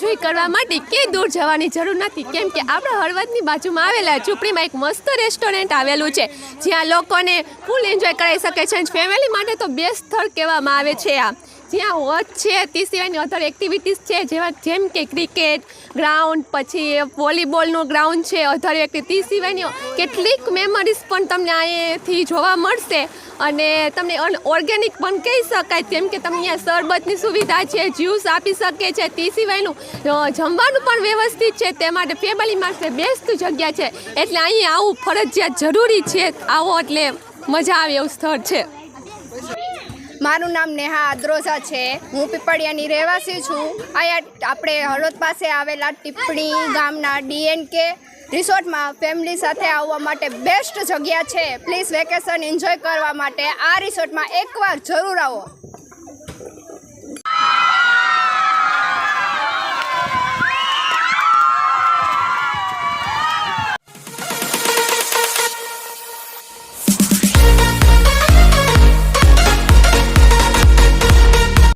Enjoy કરવા માટે ક્યાંય દૂર જવાની જરૂર નથી, કેમ કે આપણા હળવદની બાજુમાં આવેલા ઝૂંપડીમાં એક મસ્ત રેસ્ટોરન્ટ આવેલું છે જ્યાં લોકોને ફૂલ એન્જોય કરાવી શકે છે. ફેમિલી માટે તો બેસ્ટ સ્થળ કહેવામાં આવે છે આ, જ્યાં વોચ છે તે સિવાયની અધર એક્ટિવિટીઝ છે જેમ કે ક્રિકેટ ગ્રાઉન્ડ, પછી વોલીબોલનું ગ્રાઉન્ડ છે, અધર એક્ટિવિટી સિવાયની કેટલીક મેમરીઝ પણ તમને અહીંથી જોવા મળશે. અને તમને ઓર્ગેનિક પણ કહી શકાય, જેમ કે તમને અહીંયા શરબતની સુવિધા છે, જ્યુસ આપી શકે છે, તે સિવાયનું જમવાનું પણ વ્યવસ્થિત છે. તે માટે ફેમિલી માટે બેસ્ટ જગ્યા છે, એટલે અહીં આવવું ફરજિયાત જરૂરી છે. આવો એટલે મજા આવે એવું સ્થળ છે. મારું નામ નેહા આદ્રોઝા છે. હું પીપળિયાની રહેવાસી છું. અહીંયા આપણે હળવદ પાસે આવેલા ટીપણી ગામના DNK રિસોર્ટમાં ફેમિલી સાથે આવવા માટે બેસ્ટ જગ્યા છે. પ્લીઝ વેકેશન એન્જોય કરવા માટે આ રિસોર્ટમાં એકવાર જરૂર આવો.